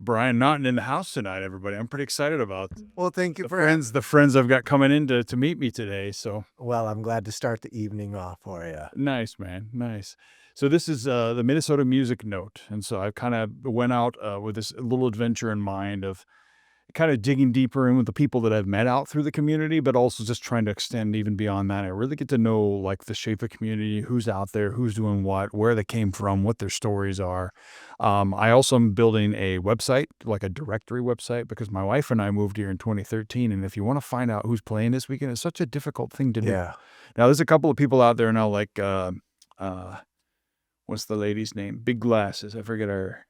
Brian Naughton in the house tonight, everybody. I'm pretty excited about Well, thank you the friends I've got coming in to meet me today. So, Well, I'm glad to start the evening off for you. nice, man. Nice. So this is the Minnesota Music Note. And so I kind of went out with this little adventure in mind of kind of digging deeper in with the people that I've met out through the community, but also just trying to extend even beyond that. I really get to know like the shape of community, who's out there, who's doing what, where they came from, what their stories are. I also am building a website, like a directory website, because my wife and I moved here in 2013. And if you want to find out who's playing this weekend, it's such a difficult thing to do. Yeah. Now, there's a couple of people out there now, like, what's the lady's name? Big Glasses. I forget her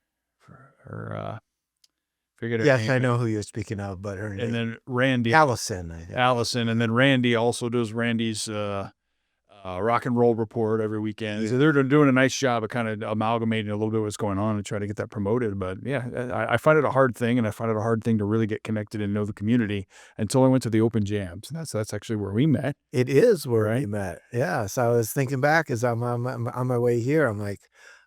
Yes, name. I know who you're speaking of, but her name. And then Randy. Allison. I think. Allison. And then Randy also does Randy's rock and roll report every weekend. Yeah. So they're doing a nice job of kind of amalgamating a little bit what's going on and try to get that promoted. But yeah, I find it a hard thing, and I find it a hard thing to really get connected and know the community until I went to the open jams. And that's actually where we met. It is where we Right? met. Yeah. So I was thinking back as I'm on my way here. I'm like,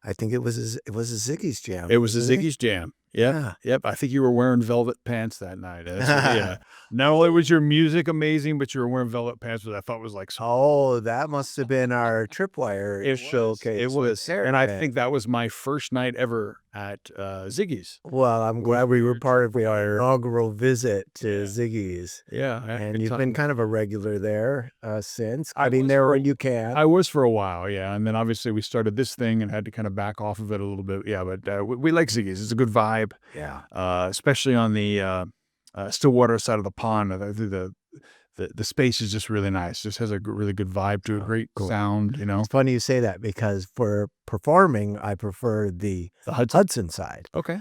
I think it was a Ziggy's jam. It was a wasn't it? Ziggy's jam. Yep. Yeah. Yep. I think you were wearing velvet pants that night. Yeah. Not only was your music amazing, but you were wearing velvet pants, which I thought was like so. Oh, that must have been our Tripwire showcase. It was. with And I Sarah. think that was my first night ever at Ziggy's. Well, I'm glad we were part of our inaugural visit to Ziggy's. Yeah. I had a And good you've time. been kind of a regular there since. I I mean, was there for- when you can. I was for a while, yeah. And then obviously we started this thing and had to kind of back off of it a little bit. Yeah, but we like Ziggy's. It's a good vibe, Yeah. especially on the Stillwater side of the pond. The space is just really nice. Just has a really good vibe to it, great cool. sound, you know. It's funny you say that because for performing, I prefer the The Hudson. Hudson side, Okay.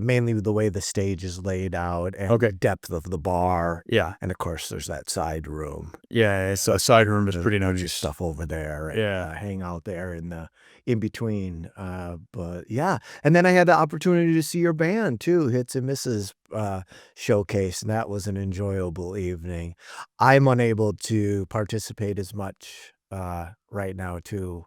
mainly with the way the stage is laid out and Okay. the depth of the bar. Yeah. And of course, there's that side room. Yeah. So a side room is pretty There's nice. stuff over there. And, Yeah. hang out there in between. But yeah. And then I had the opportunity to see your band too, Hits and Misses showcase. And that was an enjoyable evening. I'm unable to participate as much right now too.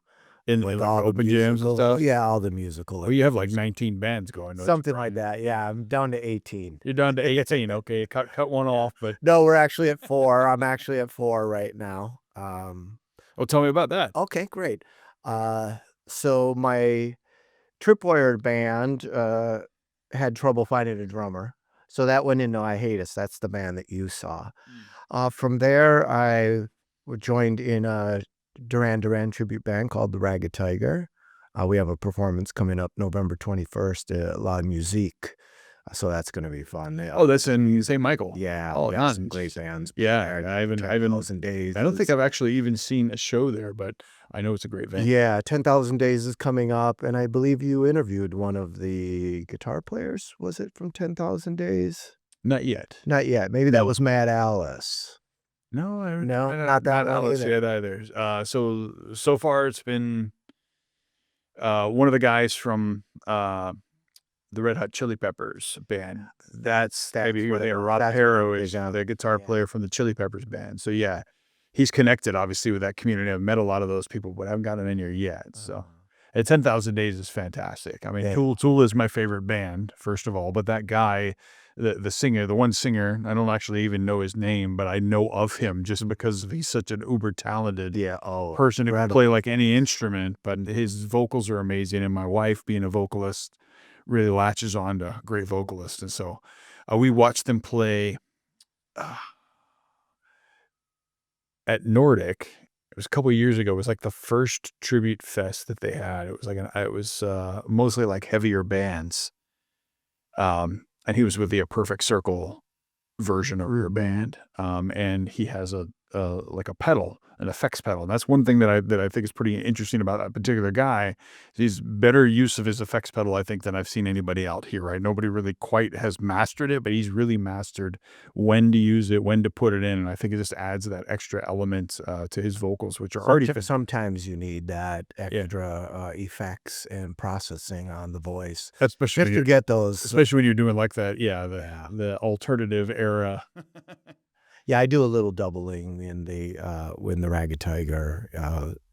In With like all the open jams and musical- stuff. Yeah, all the musical. Well, you have like 19 bands going. don't you? Something like that. Yeah, I'm down to 18. You're down to 18. Okay. Cut one off. But No, we're actually at 4. I'm actually at 4 right now. well, tell me about that. Okay, great. So my Tripwire band had trouble finding a drummer. So that went into I Hate Us. That's the band that you saw. From there, I joined in a Duran Duran tribute band called the Ragged Tiger. We have a performance coming up November 21st at La Musique. So that's going to be fun. Oh, that's in St. Michael. Yeah. Oh, we got nice. some great bands. Yeah. I haven't 10,000 Days. I don't think I've actually even seen a show there, but I know it's a great venue. Yeah, 10,000 Days is coming up, and I believe you interviewed one of the guitar players. Was it from 10,000 Days? Not yet. Not yet. Maybe that was Matt Alice. No, No, not that one Alice either. yet either. So far it's been one of the guys from the Red Hot Chili Peppers band. That's maybe where there. they- Rob that's Harrow where they is got- the guitar yeah. player from the Chili Peppers band. So yeah, he's connected obviously with that community. I've met a lot of those people, but I haven't gotten in here yet. So. And 10,000 Days is fantastic. I mean, Yeah. Tool is my favorite band, first of all, but that guy, the singer, the one singer, I don't actually even know his name, but I know of him just because he's such an uber talented person who can incredible. play like any instrument, but his vocals are amazing. And my wife, being a vocalist, really latches on to great vocalists. And so we watched them play at Nordic. It was a couple of years ago. It was like the first tribute fest that they had. It was mostly like heavier bands. And he was with the A Perfect Circle version of your band. And he has like a pedal, an effects pedal. And that's one thing that I think is pretty interesting about that particular guy. He's better use of his effects pedal, I think, than I've seen anybody out here, right? Nobody really quite has mastered it, but he's really mastered when to use it, when to put it in. And I think it just adds that extra element to his vocals, which are already Sometimes you need that extra effects and processing on the voice. especially Just to get those. especially when you're doing like that, the alternative era. Yeah, I do a little doubling in the Ragged Tiger,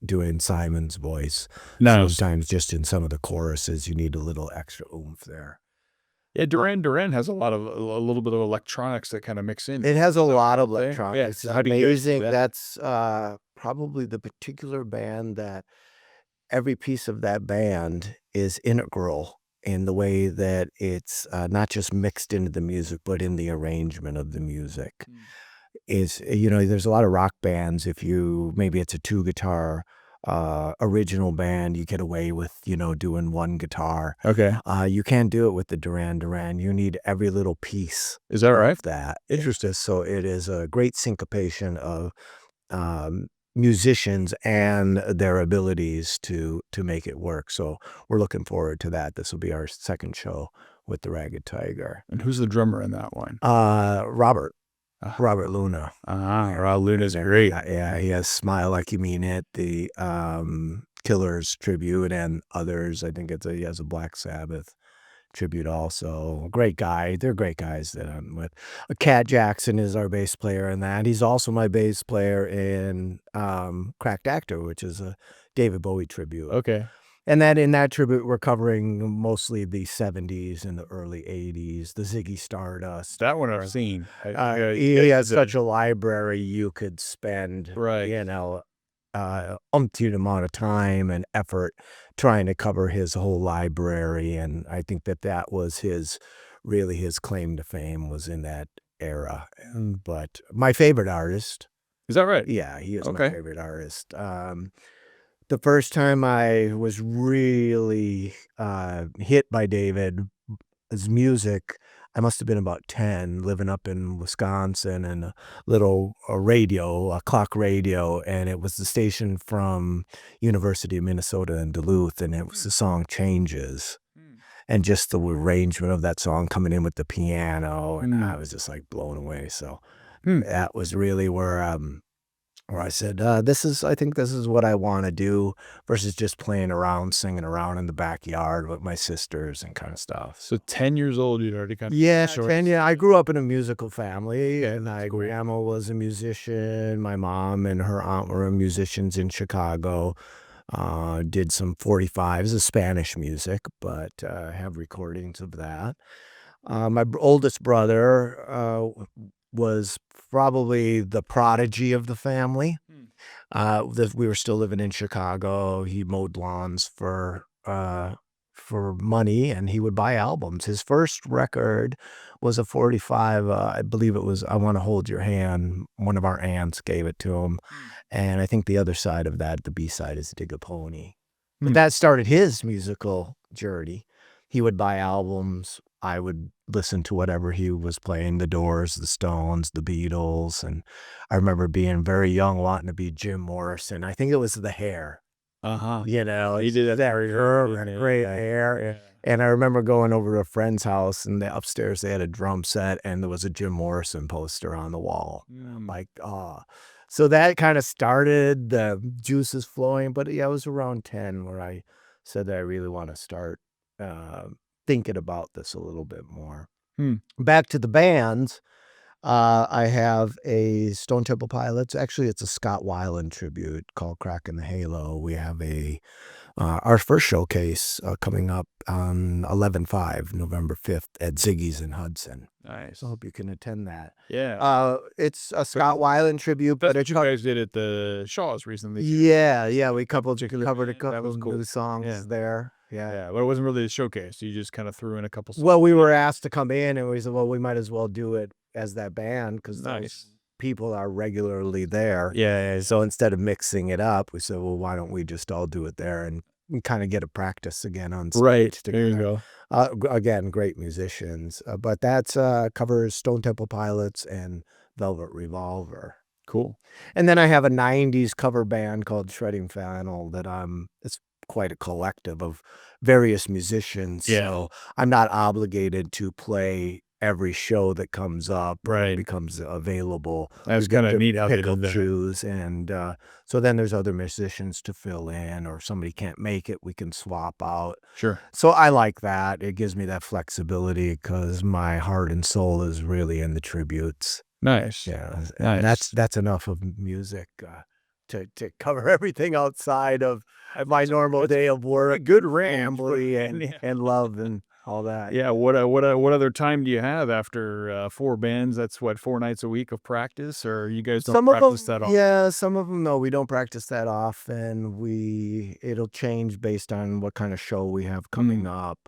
doing Simon's voice. No, Sometimes just in some of the choruses, you need a little extra oomph there. Yeah, Duran Duran has a little bit of electronics that kinda mix in. It has a Is that what lot you're of saying? Yeah, electronics. so It's how do you guys do amazing. that? That's, probably the particular band that every piece of that band is integral in the way that it's, not just mixed into the music, but in the arrangement of the music. Mm. There's a lot of rock bands, if you maybe it's a 2 guitar, original band, you get away with, doing 1 guitar. Okay. You can't do it with the Duran Duran. You need every little piece Is that of right? that. Interesting. So it is a great syncopation of, musicians and their abilities to make it work. So we're looking forward to that. This will be our second show with the Ragged Tiger. And who's the drummer in that one? Robert. Ah, Robert Luna. Raul Luna's great. Yeah, he has "Smile Like You Mean It," the, Killers tribute, and others. I think he has a Black Sabbath tribute also. Great guy. They're great guys that I'm with. Cat Jackson is our bass player in that. He's also my bass player in, Cracked Actor, which is a David Bowie tribute. Okay. And then in that tribute, we're covering mostly the '70s and the early '80s, the Ziggy Stardust That one I've era. seen. Yeah, you He guys has did the such a library you could spend, right. umpteen amount of time and effort trying to cover his whole library, and I think that was really his claim to fame was in that era, but my favorite artist. Is that right? Yeah, he is my Okay. favorite artist. The first time I was really, hit by David his music, I must have been about 10, living up in Wisconsin, and a clock radio, and it was the station from University of Minnesota in Duluth, and it was Hmm. the song "Changes," Hmm. and just the arrangement of that song coming in with the piano, and Hmm. I was just, like, blown away, so Hmm. that was really where I said, I think this is what I wanna do versus just playing around, singing around in the backyard with my sisters and kinda stuff, So so 10 years old, you'd already got yeah, the choice. I grew up in a musical family, and That's my cool. grandma was a musician, my mom and her aunt were musicians in Chicago, did some 45s of Spanish music, but, have recordings of that. My oldest brother, was probably the prodigy of the family. Hmm. We were still living in Chicago. He mowed lawns for money, and he would buy albums. His first record was a 45, I believe it was "I Wanna Hold Your Hand." One of our aunts gave it to him, Hmm. and I think the other side of that, the B-side is "Dig a Pony." But Hmm. that started his musical journey. He would buy albums. I would listen to whatever he was playing, The Doors, The Stones, The Beatles, and I remember being very young wanting to be Jim Morrison. I think it was the hair, Uh-huh. he He did did that that for sure. and Yeah. great hair, Yeah. and I remember going over to a friend's house, and upstairs, they had a drum set, and there was a Jim Morrison poster on the wall. I'm Mm. like, "Ah." So that kinda started the juices flowing, but, yeah, it was around 10 where I said that I really wanna start, thinking about this a little bit more. Hmm. Back to the bands, I have a Stone Temple Pilots, actually, it's a Scott Weiland tribute called "Crackin' the Halo." We have our first showcase, coming up on 11/5, November 5th at Ziggy's in Hudson. So I Nice. hope you can attend that. Yeah. It's a Scott Weiland tribute, That's but what it you guys did at the Shaws recently too, right? yeah, we Particular covered a band, that couple was of cool. new Yeah. songs there, yeah. Yeah, but it wasn't really a showcase, you just kinda threw in a couple songs. Well, we were asked to come in, and we said, "Well, we might as well do it as that band because those Nice. people are regularly there." Yeah, yeah, So instead of mixing it up, we said, "Well, why don't we just all do it there and kinda get a practice again on right, stage there you together." go. Again, great musicians, but that's, covers Stone Temple Pilots and Velvet Revolver. Cool. And then I have a '90s cover band called Shredding Flannel it's quite a collective of various musicians, Yeah. so I'm not obligated to play every show that comes up or Right. becomes available. That's We get kinda to neat how they pick up did that. choose, and, so then there's other musicians to fill in, or somebody can't make it, we can swap out. Sure. So I like that. It gives me that flexibility because my heart and soul is really in the tributes. Nice. Yeah, and Nice. that's enough of music, to cover everything outside of I think my so. normal It's day of a work, good range, but family, yeah. and love, and all that. Yeah, what other time do you have after, 4 bands? That's what, 4 nights a week of practice, or you guys don't Some of practice them, that often? yeah, some of them, no, we don't practice that often. It'll change based on what kind of show we have coming Mm, up.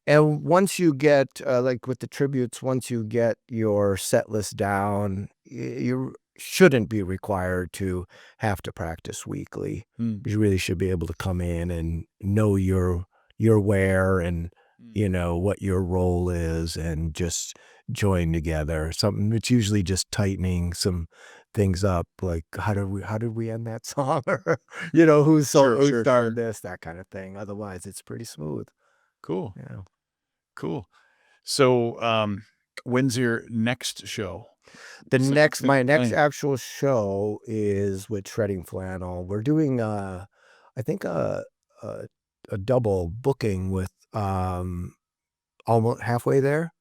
And once you get, like with the tributes, once you get your set list down, you shouldn't be required to have to practice weekly. mm, You really should be able to come in and know your where and, mm. what your role is and just join together. Something it's usually just tightening some things up, like how did we end that song? Or, Sure, who sure, started sure. this, that kind of thing. Otherwise, it's pretty smooth. Cool, Yeah. cool. So, when's your next show? The Second next second my next playing. actual show is with Shredding Flannel. We're doing, I think a a double booking with, almost halfway there,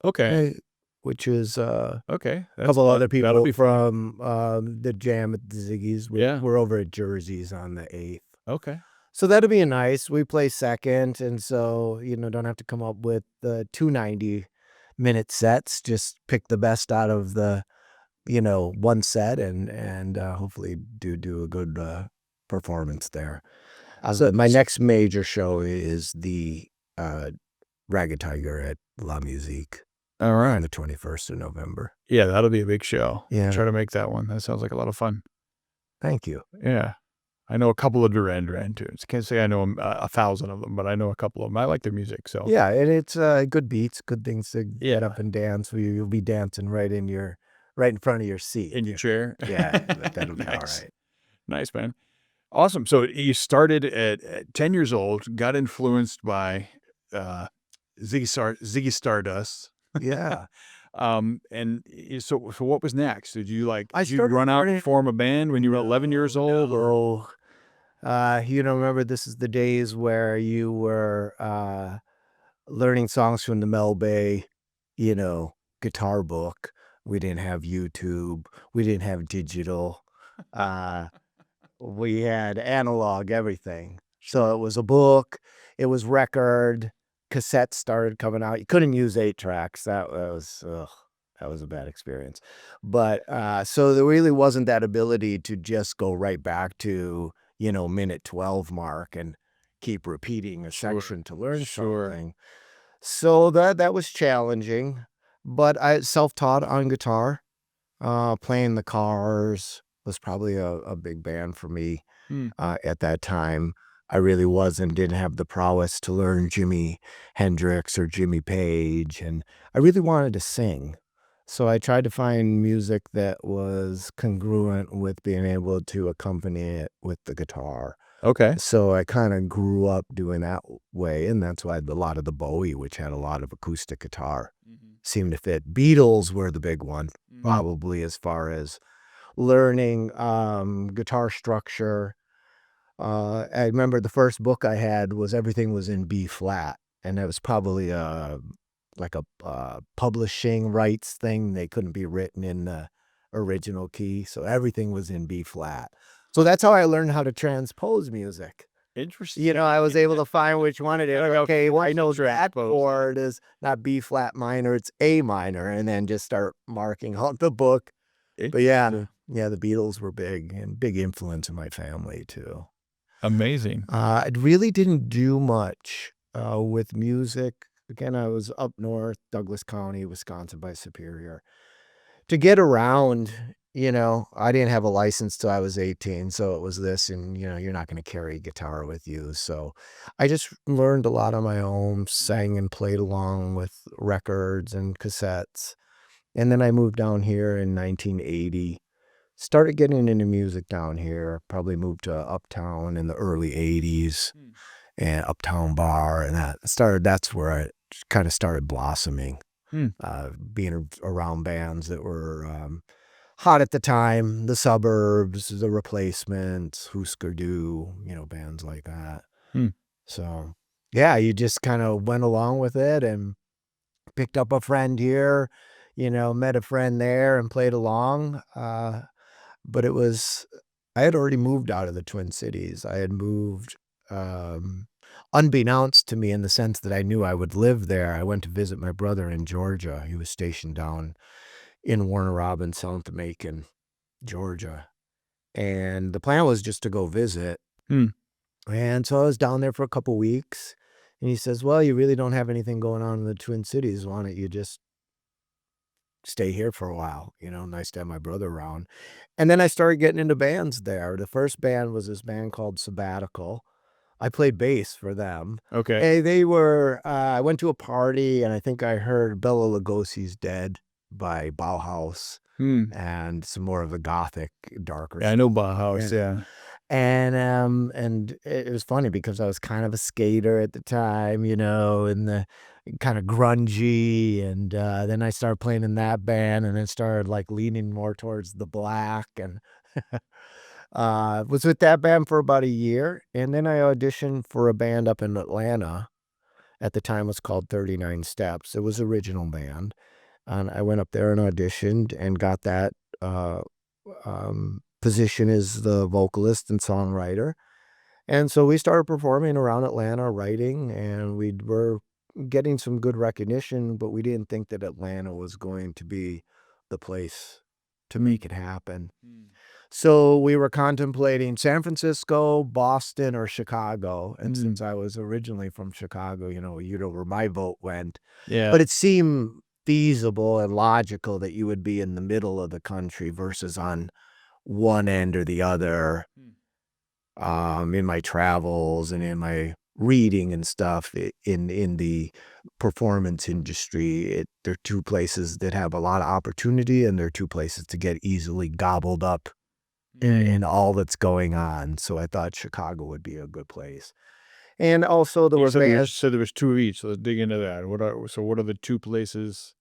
Okay, eh, which is, a okay, that's couple fun. other That'll people be fun. from, the Jam at the Ziggy's. Yeah, We're over at Jersey's on the 8th. okay. So that'll be a nice we play second, and so, don't have to come up with the 2 90-minute sets, just pick the best out of the one set and hopefully do a good, performance there. So my S next major show is the, uh, Ragged Tiger at La Musique on Alright. the 21st of November. Yeah, that'll be a big show. Yeah, Try to make that one. That sounds like a lot of fun. thank you. Yeah. I know a couple of Duran Duran tunes. Can't say I know 'em, 1,000 of them, but I know a couple of them. I like their music, so Yeah, and it's, good beats, good things to get yeah, up and dance. You'll be dancing right in front of your seat. in your Yeah, chair. yeah, that'll be Nice. alright. Nice, man. Awesome. So you started at 10 years old, got influenced by, uh, Ziggy Stardust. Yeah. And so what was next? I Did you started run out and learning form a band when you were 11 years No, old, or no. Remember this is the days where you were, learning songs from the Mel Bay, you know, guitar book. We didn't have YouTube. We didn't have digital. Uh, we had analog everything. So Sure. it was a book, it was record, cassettes started coming out. You couldn't use 8 tracks. That was a bad experience. But, so there really wasn't that ability to just go right back to, minute 12 mark and keep repeating a Sure. section to learn Sure. something. So that was challenging, but I self-taught on guitar. Playing the Cars was probably a big band for me, Hmm. at that time. I really didn't have the prowess to learn Jimi Hendrix or Jimmy Page, and I really wanted to sing. So I tried to find music that was congruent with being able to accompany it with the guitar. Okay. So I kinda grew up doing that way, and that's why a lot of the Bowie, which had a lot of acoustic guitar, Mhm. seemed to fit. Beatles were the big one, Mhm. probably as far as learning, guitar structure. I remember the first book I had was everything was in B flat, and that was probably, like a, publishing rights thing. They couldn't be written in the original key, so everything was in B flat. So that's how I learned how to transpose music. Interesting. I was able to find which one it is. Okay, well, I Force know that transpose. chord is not B flat minor, it's A minor, and then just start marking out the book. But yeah, Interesting. yeah, the Beatles were big and big influence in my family too. Amazing. I really didn't do much, with music. Again, I was up north, Douglas County, Wisconsin by Superior. To get around, I didn't have a license till I was 18, so it was this and, you're not gonna carry a guitar with you, so I just learned a lot on my own, sang and played along with records and cassettes, and then I moved down here in 1980, started getting into music down here, probably moved to Uptown in the early '80s, Hmm. and Uptown Bar, and that's where I kinda started blossoming, Hmm. being around bands that were, hot at the time, The Suburbs, The Replacements, Husker Du, bands like that. Hmm. So, yeah, you just kinda went along with it and picked up a friend here, met a friend there and played along, but I had already moved out of the Twin Cities. I had moved, um, unbeknownst to me in the sense that I knew I would live there, I went to visit my brother in Georgia. He was stationed down in Warner Robins, South Macon, Georgia. And the plan was just to go visit. Hmm. And so I was down there for a couple weeks. And he says, "Well, you really don't have anything going on in the Twin Cities. Why don't you just stay here for a while? Nice to have my brother around." And then I started getting into bands there. The first band was this band called Sabbatical. I played bass for them. Okay. And they were, I went to a party and I think I heard Bela Lugosi's Dead by Bauhaus Hmm. and some more of the gothic, darker Yeah, I know stuff. Bauhaus, And yeah. and it was funny because I was kind of a skater at the time, and the kind of grungy, and then I started playing in that band, and then started like leaning more towards the black, and was with that band for about a year, and then I auditioned for a band up in Atlanta. At the time, it was called 39 Steps. It was original band, and I went up there and auditioned and got that uh, position as the vocalist and songwriter. And so we started performing around Atlanta, writing, and we were getting some good recognition, but we didn't think that Atlanta was going to be the place to make it happen. Hmm. So we were contemplating San Francisco, Boston, or Chicago. And Hmm. since I was originally from Chicago, where my vote went. Yeah. But it seemed feasible and logical that you would be in the middle of the country versus on one end or the other. Hmm. In my travels and in my reading and stuff, in the performance industry, they're two places that have a lot of opportunity, and they're two places to get easily gobbled up in all that's going on. So I thought Chicago would be a good place. And also there You were said bands. there was 2 of each, so let's dig into that. What are the 2 places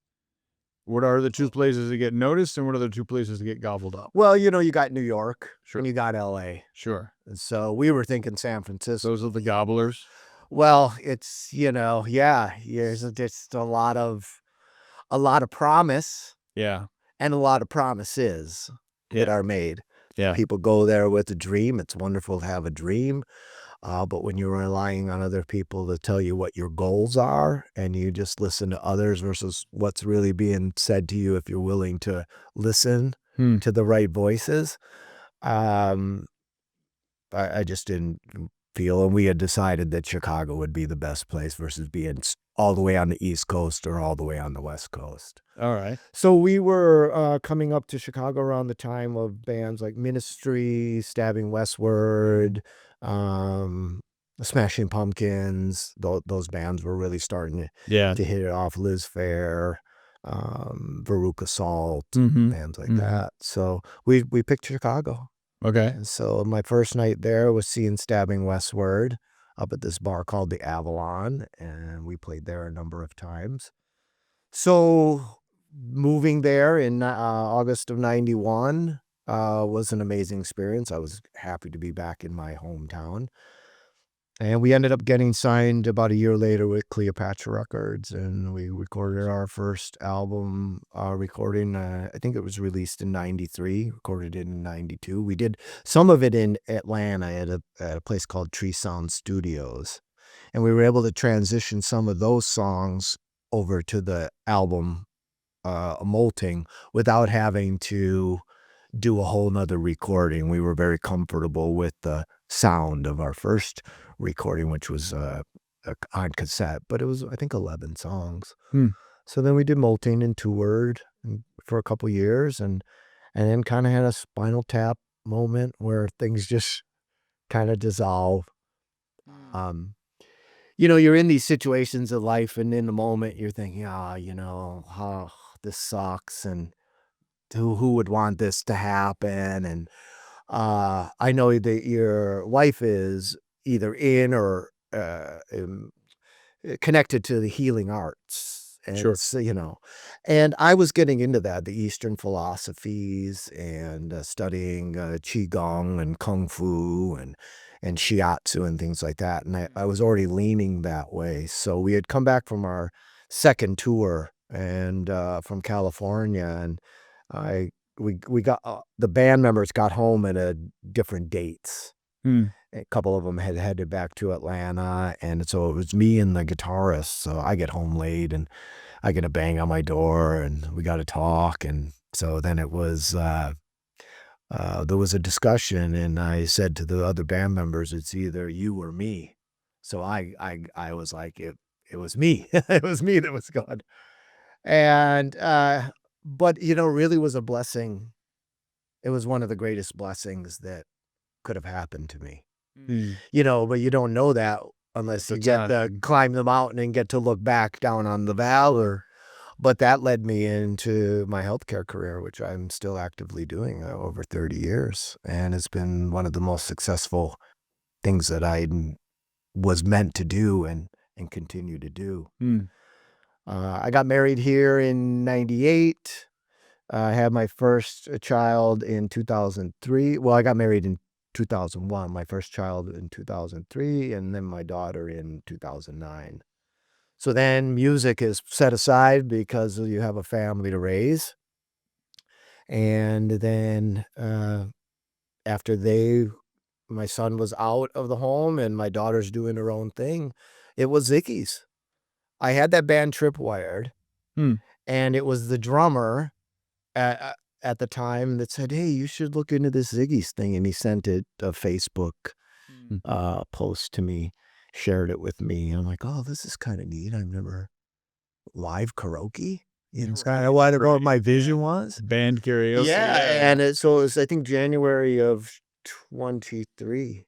what are the 2 places that get noticed, and what are the 2 places that get gobbled up? Well, you got New York Sure. and you got LA. Sure. And so we were thinking San Francisco. Those are the gobblers? Well, it's, yeah, there's just a lot of promise Yeah. and a lot of promises that Yeah. are made. Yeah. People go there with a dream. It's wonderful to have a dream. But when you're relying on other people to tell you what your goals are, and you just listen to others versus what's really being said to you, if you're willing to listen Hmm. to the right voices, um, I just didn't feel, and we had decided that Chicago would be the best place versus being all the way on the East Coast or all the way on the West Coast. Alright. So we were coming up to Chicago around the time of bands like Ministry, Stabbing Westward, um, Smashing Pumpkins. Those bands were really starting Yeah. to hit it off. Liz Phair, Veruca Salt, Mhm. bands like Mhm. that. So we picked Chicago. Okay. And so my first night there was seeing Stabbing Westward up at this bar called the Avalon, and we played there a number of times. So moving there in August of 91 was an amazing experience. I was happy to be back in my hometown. And we ended up getting signed about a year later with Cleopatra Records, and we recorded our first album recording. I think it was released in 93, recorded it in 92. We did some of it in Atlanta at a place called Tree Sound Studios. And we were able to transition some of those songs over to the album Molting without having to do a whole nother recording. We were very comfortable with the sound of our first recording, which was on cassette, but it was, I think, 11 songs. Hmm. So then we did Molting and toured for a couple years, and then kind of had a Spinal Tap moment where things just kind of dissolve. Um, you're in these situations of life, and in the moment, you're thinking, oh, this sucks, and who would want this to happen? And I know that your wife is either in or connected to the healing arts. And Sure. so, and I was getting into that, the Eastern philosophies, and studying Qigong and Kung Fu and Shiatsu and things like that. And I was already leaning that way. So we had come back from our second tour and from California, and we got the band members got home at different dates. Hmm. A couple of them had headed back to Atlanta, and so it was me and the guitarist. So I get home late, and I get a bang on my door, and we got to talk. And so then there was a discussion, and I said to the other band members, "It's either you or me." So I was like, it was me. It was me that was gone. And but really was a blessing. It was one of the greatest blessings that could have happened to me. Mm. But you don't know that unless Until you it's get not. to climb the mountain and get to look back down on the valley. But that led me into my healthcare career, which I'm still actively doing over 30 years. And it's been one of the most successful things that was meant to do and continue to do. Mm. I got married here in 98. I had my first child in 2003. Well, I got married in 2001, my first child in 2003, and then my daughter in 2009. So then music is set aside because you have a family to raise. And then after my son was out of the home and my daughter's doing her own thing, it was Ziggy's. I had that band Tripwired, Mm. and it was the drummer at the time that said, "Hey, you should look into this Ziggy's thing." And he sent it a Facebook Mm. post to me, shared it with me. I'm like, "Oh, this is kind of neat. I've never live karaoke." It's kind of what my vision was. Band karaoke. Yeah, and so it was, I think, January of 23.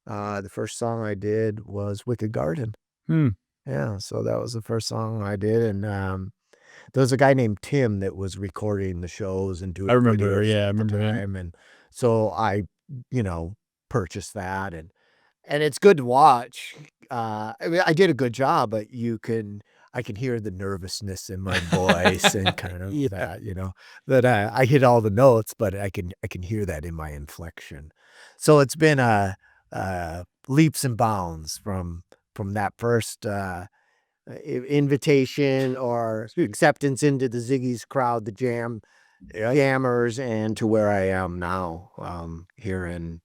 The first song I did was Wicked Garden. Hmm. Yeah, so that was the first song I did, and there was a guy named Tim that was recording the shows and doing I remember. videos Yeah, I at the remember him. time, and so I, you know, purchased that, and it's good to watch. I mean, I did a good job, but I can hear the nervousness in my voice and kind of Yeah. that I hit all the notes, but I can hear that in my inflection. So it's been leaps and bounds from that first invitation or acceptance into the Ziggy's crowd, the jammers, and to where I am now, here in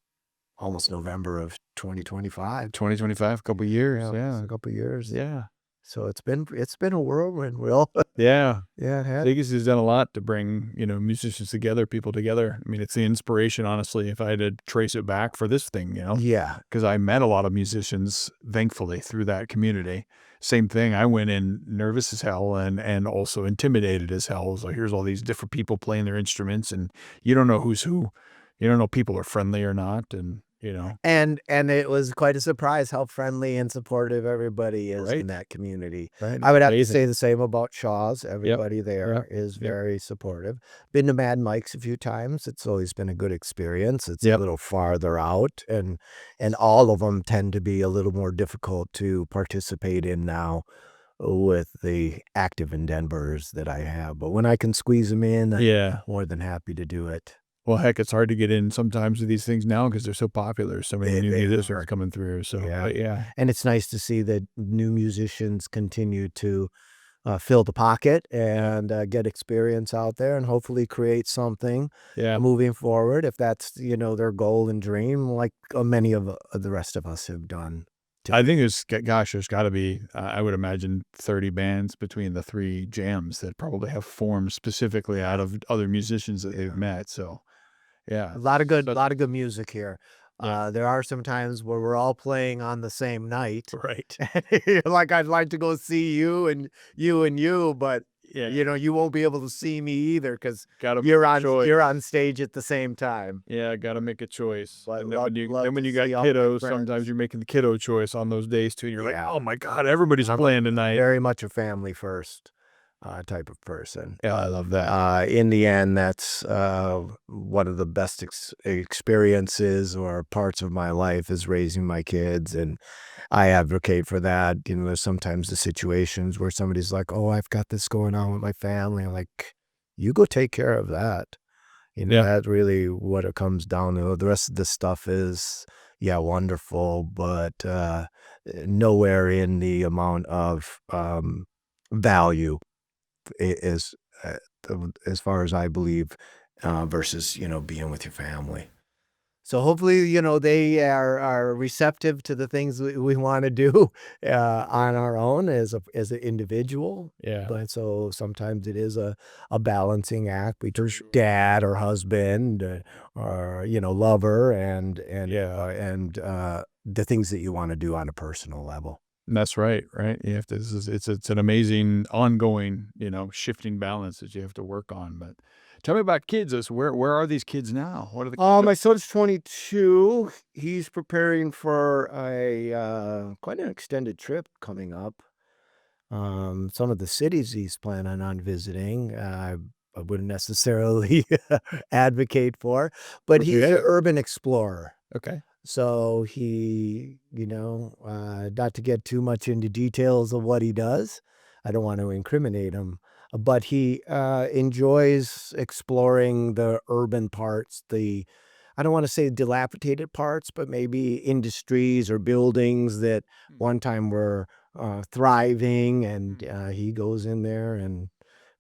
almost November of 2025. 2025, couple years. Yeah, it's Yeah. a couple years. Yeah. So it's been a whirlwind, Will. Yeah. Yeah, it had. Vegas has done a lot to bring, musicians together, people together. I mean, it's the inspiration, honestly, if I had to trace it back for this thing, Yeah, because I met a lot of musicians, thankfully, through that community. Same thing. I went in nervous as hell and also intimidated as hell. So here's all these different people playing their instruments, and you don't know who's who. You don't know if people are friendly or not, and and it was quite a surprise how friendly and supportive everybody is in right, that community. right, I would have to amazing. say the same about Shaw's. Yep, Everybody yep, there is yep, very supportive. Been to Mad Mike's a few times. It's always been a good experience. It's a yep. little farther out, and all of them tend to be a little more difficult to participate in now with the active endeavors that I have. But when I can squeeze them in, I'm Yeah. more than happy to do it. Well, heck, it's hard to get in sometimes with these things now because 'cause they're so popular, so many new They musicians are. coming through, so, Yeah. but yeah. And it's nice to see that new musicians continue to fill the pocket and get experience out there and hopefully create something Yeah. moving forward if that's, their goal and dream, like many of the rest of us have done. I think there's gotta be, I would imagine 30 bands between the 3 jams that probably have formed specifically out of other musicians that they've Yeah. met, so, yeah. A lot of good, Such lot of good music here. Yeah. There are some times where we're all playing on the same night. Right. Like I'd like to go see you and you, but Yeah. you won't be able to see me either because Gotta make you're a on choice. you're on stage at the same time. Yeah, gotta make a choice, But and then love when to you got see all my kiddos, sometimes friends. you're making the kiddo choice on those days too, and you're like, Yeah, "Oh my god, everybody's playing tonight." very much a family first type of person. Yeah, I love that. In the end, that's one of the best experiences or parts of my life is raising my kids, and I advocate for that. There's sometimes the situations where somebody's like, "Oh, I've got this going on with my family." I'm like, "You go take care of that." Yeah. That's really what it comes down to. The rest of the stuff is, yeah, wonderful, but nowhere in the amount of value is as far as I believe versus being with your family. So hopefully, they are receptive to the things we wanna do, on our own as an individual, Yeah, but so sometimes it is a balancing act for between sure. dad or husband, or, lover Yeah. the things that you wanna do on a personal level. That's right, right? You have to it's an amazing ongoing, shifting balance that you have to work on, but tell me about kids, where are these kids now? What are the kids up. My son's 22. He's preparing for quite an extended trip coming up. Some of the cities he's planning on visiting, I wouldn't necessarily advocate for, but he's an Okay, urban explorer. okay. So he, not to get too much into details of what he does, I don't want to incriminate him, but he enjoys exploring the urban parts, I don't want to say dilapidated parts, but maybe industries or buildings that Hmm, one time were thriving, and hmm. he goes in there and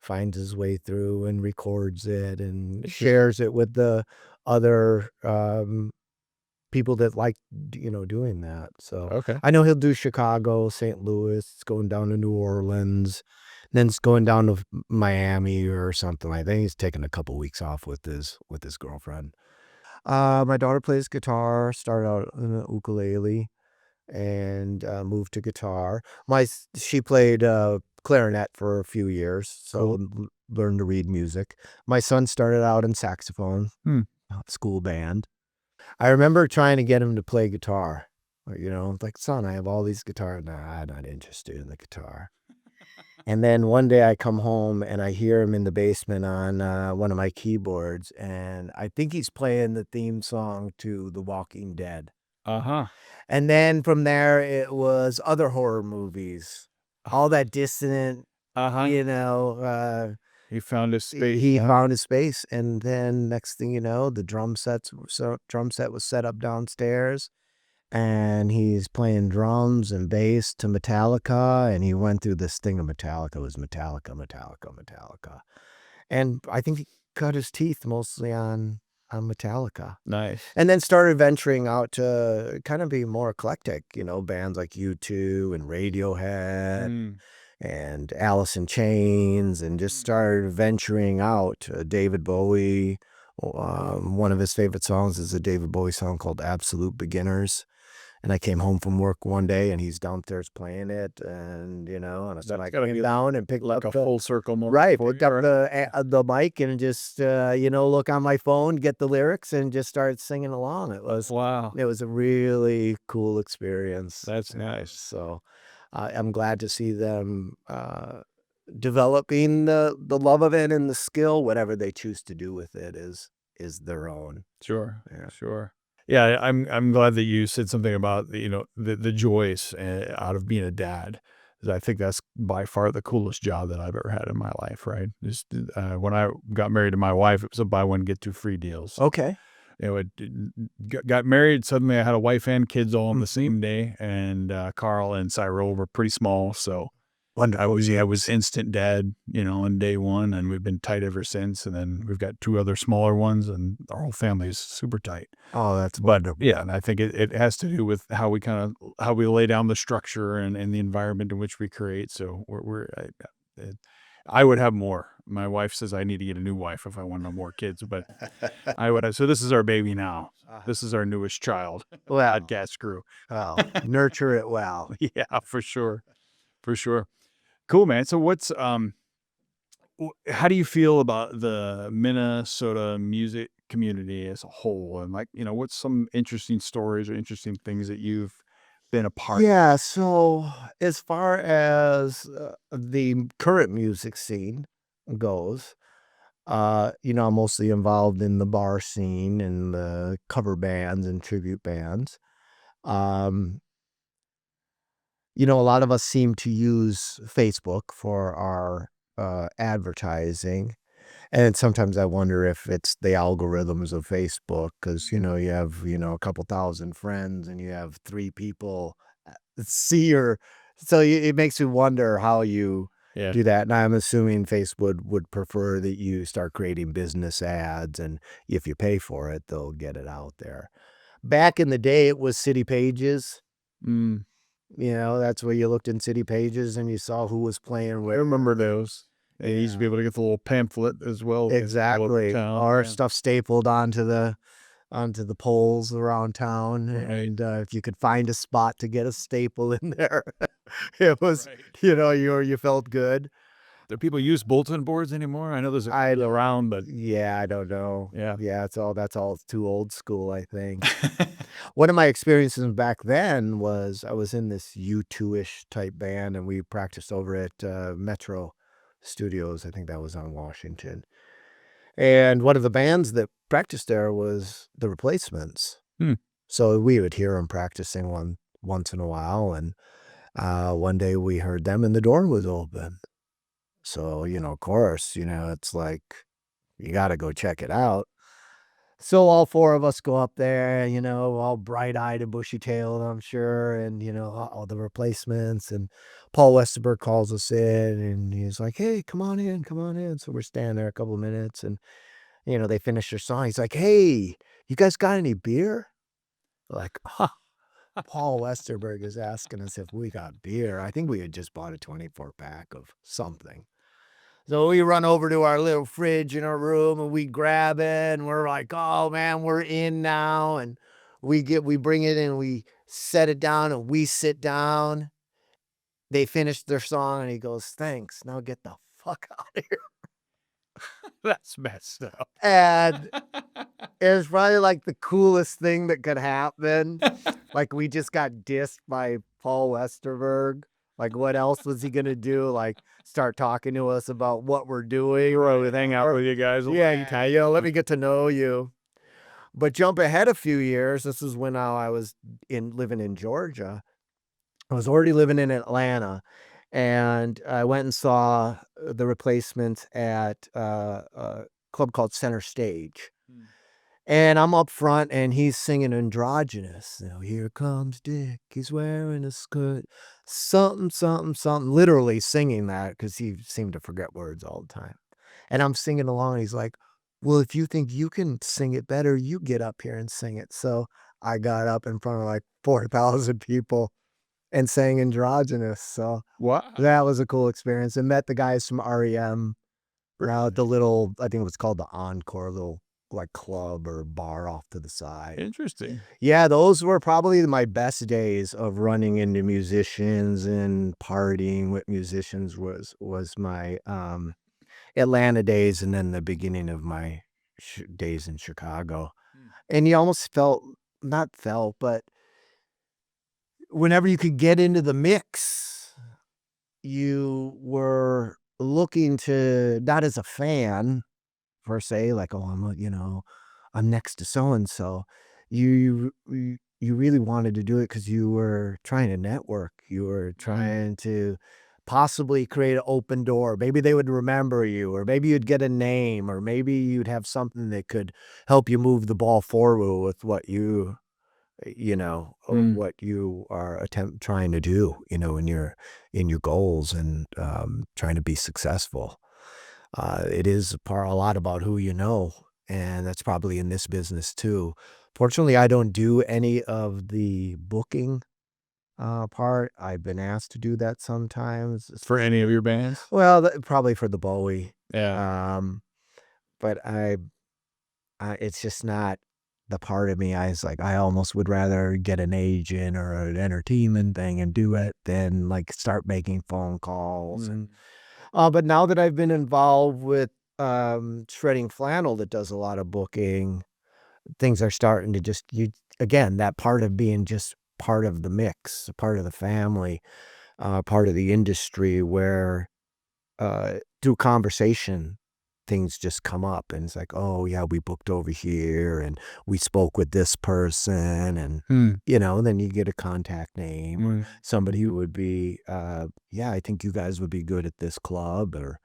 finds his way through and records it and Interesting. shares it with the other people that like, doing that. So Okay. I know he'll do Chicago, St. Louis, it's going down to New Orleans, then it's going down to Miami or something like that. He's taking a couple weeks off with his girlfriend. My daughter plays guitar, started out in the ukulele and moved to guitar. She played clarinet for a few years, so Cool. learned to read music. My son started out in saxophone, Hmm. school band. I remember trying to get him to play guitar. Like, son, I have all these guitars. Nah, I'm not interested in the guitar. And then one day I come home and I hear him in the basement on one of my keyboards, and I think he's playing the theme song to The Walking Dead. Uh-huh. And then from there, it was other horror movies, all that dissonant, Uh-huh. you know, uh, He found his space, he huh? found his space, and then next thing you know, the drum set was set up downstairs, and he's playing drums and bass to Metallica, and he went through this thing of Metallica. It was Metallica, Metallica, Metallica, and I think he cut his teeth mostly on Metallica. Nice. And then started venturing out to kind of be more eclectic, bands like U2 and Radiohead Mm, and Alice in Chains, and just mm. started venturing out. David Bowie, one of his favorite songs is a David Bowie song called Absolute Beginners. And I came home from work one day and he's downstairs playing it, and so That's I gotta came be down and picked like up a full circle moment right, for picked you, up right? Yeah. the mic and just, look on my phone, get the lyrics, and just started singing along. Wow. It was a really cool experience, That's nice. so, I'm glad to see them, developing the love of it and the skill. Whatever they choose to do with it is their own. Sure, Yeah. sure. Yeah, I'm glad that you said something about the joys out of being a dad. 'Cause I think that's by far the coolest job that I've ever had in my life. Right? Just when I got married to my wife, it was a buy one get two free deal. So Okay. got married. Suddenly, I had a wife and kids all on the Mhm. same day, and Carl and Cyril were pretty small, so Wonderful, I was yes. instant dad, on day one, and we've been tight ever since. And then we've got two other smaller ones, and our whole family is super tight. Oh, that's But wonderful. yeah, and I think it has to do with how we lay down the structure and the environment in which we create. So I would have more. My wife says I need to get a new wife if I want no more kids, but I would. So this is our baby now. Uh, This is our newest child, well, podcast crew. nurture it well. Yeah, for sure, for sure. Cool, man. So how do you feel about the Minnesota music community as a whole? And what's some interesting stories or interesting things that you've been a part. Yeah, so as far as, the current music scene goes, I'm mostly involved in the bar scene and the cover bands and tribute bands. Um, a lot of us seem to use Facebook for our, advertising, and sometimes I wonder if it's the algorithms of Facebook, because you have, a couple thousand friends and you have 3 people, see your so it makes you wonder how you Yeah. do that, and I'm assuming Facebook would prefer that you start creating business ads, and if you pay for it, they'll get it out there. Back in the day, it was city pages. Mm. That's where you looked in city pages and you saw who was playing I where. remember those. And you used to be Yeah. able to get the little pamphlet as well in all over Exactly. town. Our Yeah. stuff stapled onto the poles around town, Right. and, if you could find a spot to get a staple in there, it was, Right. you felt good. Do people use bulletin boards anymore? I know there's I still around, but Yeah, I don't know. yeah. Yeah, that's all too old school, I think. One of my experiences back then was I was in this U2-ish type band, and we practiced over at, Metro Studios. I think that was on Washington. And one of the bands that practiced there was The Replacements. Hmm. So we would hear them practicing once in a while, and, one day we heard them and the door was open. So, of course, it's like, you gotta go check it out. So all 4 of us go up there, all bright-eyed and bushy-tailed, I'm sure, and, all the Replacements, and Paul Westerberg calls us in, and he's like, "Hey, come on in, come on in." So we're standing there a couple of minutes, and, they finish their song. He's like, "Hey, you guys got any beer?" Like, Paul Westerberg is asking us if we got beer. I think we had just bought a 24 pack of something. So we run over to our little fridge in our room and we grab it and we're like, "Oh man, we're in now." And we bring it and we set it down and we sit down. They finish their song and he goes, "Thanks. Now get the fuck out of here." That's messed up. And it was probably like the coolest thing that could happen. Like we just got dissed by Paul Westerberg. Like what else was he gonna do? Like start talking to us about what we're doing? Right, would hang out with you guys a Yeah, lot. you kind of, let me get to know you. But jump ahead a few years. This is when I was in living in Georgia. I was already living in Atlanta, and I went and saw the Replacements at a club called Center Stage. Hmm. And I'm up front and he's singing Androgynous. Here comes Dick, he's wearing a skirt, something, something, something, literally singing that because he seemed to forget words all the time. And I'm singing along. And he's like, "Well, if you think you can sing it better, you get up here and sing it." So I got up in front of like 4,000 people and sang Androgynous. So Wow. that was a cool experience and met the guys from REM out at the Really? little, I think it was called the Encore, little like club or bar off to the side. Interesting. Yeah, those were probably my best days of running into musicians and partying with musicians was my Atlanta days and then the beginning of my days in Chicago. Hmm. And you almost felt, not felt, but whenever you could get into the mix, you were looking to, not as a fan per se, like, "Oh, I'm next to so and so." You really wanted to do it because you were trying to network. You were Mm. trying to possibly create an open door. Maybe they would remember you, or maybe you'd get a name, or maybe you'd have something that could help you move the ball forward with Mm. what you are trying to do, in your goals and, trying to be successful. It is a lot about who you know, and that's probably in this business too. Fortunately, I don't do any of the booking, part. I've been asked to do that sometimes. For any of your bands? Well, probably for the Bowie, Yeah. um, but it's just not the part of me. I almost would rather get an agent or an entertainment thing and do it than like start making phone calls. Mhm. But now that I've been involved with, Shredding Flannel that does a lot of booking, things are starting to just again, that part of being just part of the mix, a part of the family, part of the industry where, through conversation, things just come up and it's like, "Oh, yeah, we booked over here and we spoke with this person," and, Hmm. then you get a contact name or Mm. somebody who would be, "Yeah, I think you guys would be good at this club," or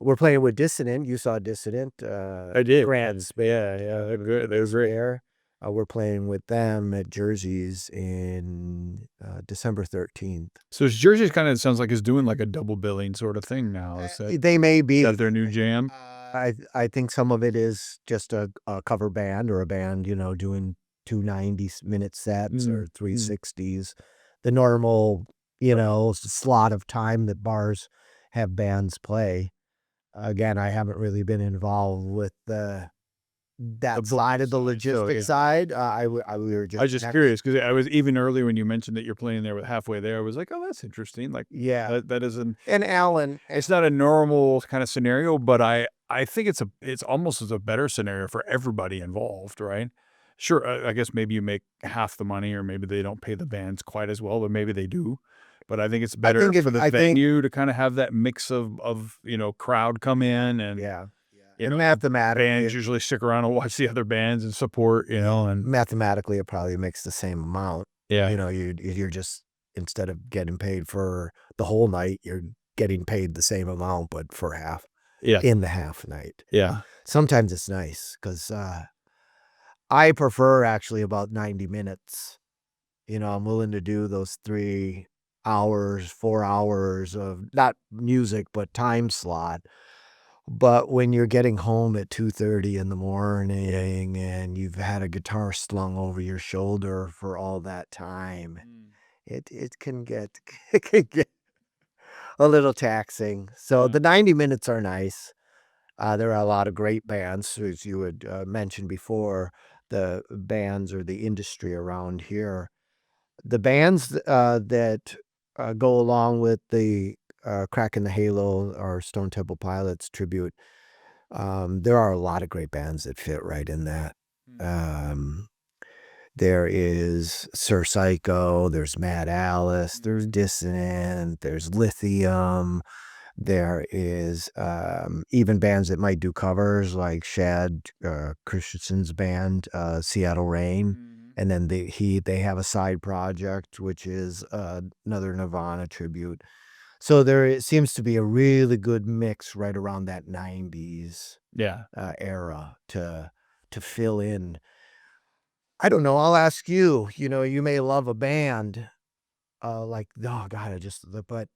we're playing with Dissident. You saw Dissident, I did. Grant Yes. Yeah, yeah, they're good. They're great. Spare. We're playing with them at Jersey's in December 13th. So Jersey's kinda sounds like it's doing like a double billing sort of thing now. They may Is be. that their new jam? I think some of it is just a cover band or a band, doing two 90-minute sets Mm, or three mm. 60s. The normal, slot of time that bars have bands play. Again, I haven't really been involved with The that booking side of the side, so, logistics yeah. side. We were I just was just next. curious because I was even earlier when you mentioned that you're playing there with Halfway There, I was like, "Oh, that's interesting." Like, Yeah. that isn't And Alan, it's not a normal kinda scenario, but I think it's almost as a better scenario for everybody involved, right? Sure, I guess maybe you make half the money or maybe they don't pay the bands quite as well, or maybe they do, but I think it's better for the I think, venue to kinda have that mix of crowd come in and, yeah. you And know, the bands mathematically, usually stick around and watch the other bands and support, and mathematically, it probably makes the same amount. yeah, You're just, instead of getting paid for the whole night, you're getting paid the same amount, but for half yeah, in the half night. yeah. Sometimes it's nice because I prefer actually about 90 minutes. I'm willing to do those 3 hours, 4 hours of not music, but time slot. But when you're getting home at 2:30 in the morning and you've had a guitar slung over your shoulder for all that time, Mm, it can get it can get a little taxing. So yeah. the 90 minutes are nice. There are a lot of great bands, as you had mentioned before, the bands or the industry around here. The bands that go along with the Crack in the Halo or Stone Temple Pilots tribute, there are a lot of great bands that fit right in that. Mm, Um, there is Sir Psycho, there's Mad Alice, there's mhm, Dissonant, there's Lithium, there is even bands that might do covers like Shad Christensen's band, Seattle Rain. mhm. And then they have a side project, which is another Nirvana tribute. So seems to be a really good mix right around that 90s Yeah. era to fill in. I don't know. I'll ask you. You may love a band, like, oh God, but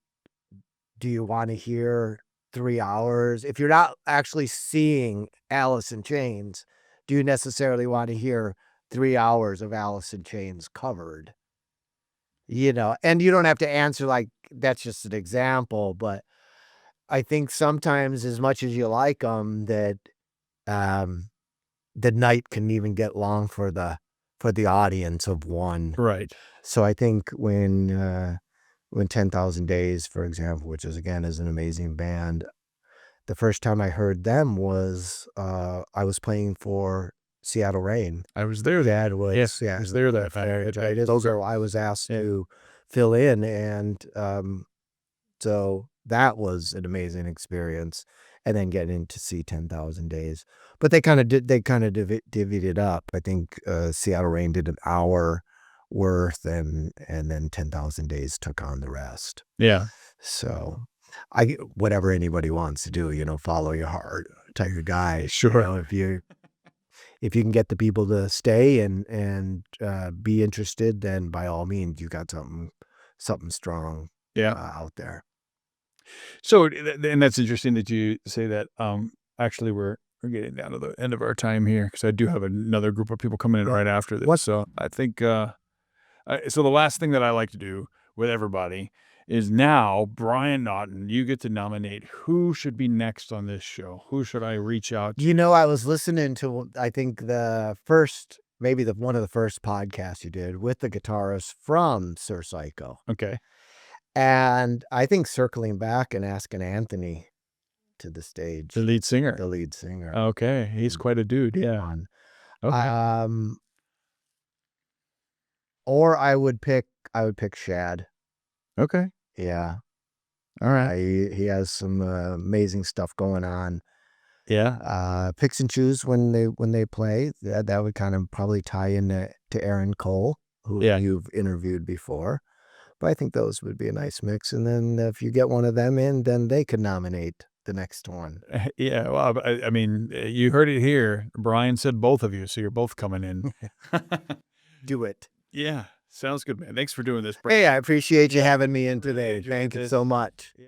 do you want to hear 3 hours? If you're not actually seeing Alice in Chains, do you necessarily want to hear 3 hours of Alice in Chains covered? And you don't have to answer like that's just an example, but I think sometimes as much as you like them, that um, the night can even get long for the audience of one. Right. So I think when 10,000 Days, for example, which is an amazing band, the first time I heard them was I was playing for Seattle Rain. I was there that Shad night. Yes, was, I yeah, was there that night at that franchises. program. So I was asked Yeah. to fill in, and so that was an amazing experience, and then getting to see 10,000 Days. But they kinda divvied it up. I think, Seattle Rain did an hour worth, and then 10,000 Days took on the rest. Yeah. So, whatever anybody wants to do, follow your heart type of guy. Sure. If you can get the people to stay and be interested, then by all means, you got something strong, Yeah. out there. So, and that's interesting that you say that. Actually, we're getting down to the end of our time here because I do have another group of people coming in right after this. What So I think, so the last thing that I like to do with everybody is now, Brian Naughton, you get to nominate who should be next on this show. Who should I reach out to? I was listening to, I think the first maybe the one of the first podcasts you did with the guitarist from Sir Psycho, Okay. and I think circling back and asking Anthony to the The stage, lead singer. the lead singer, Okay. He's quite a dude. Yeah. on. Okay. Um, or I would pick Shad. Okay. Yeah. All right. He has some, amazing stuff going on. Yeah. Picks and choose when they play. That would kind of probably tie into to Aaron Cole, who Yeah. you've interviewed before. But I think those would be a nice mix, and then if you get one of them in, then they could nominate the next one. Yeah, well, I mean, you heard it here. Brian said both of you, so you're both coming in. Do it. Yeah, sounds good, man. Thanks for doing this. Hey, I appreciate you Yeah, having me in really today. enjoyed Thank you this. so much. Yeah.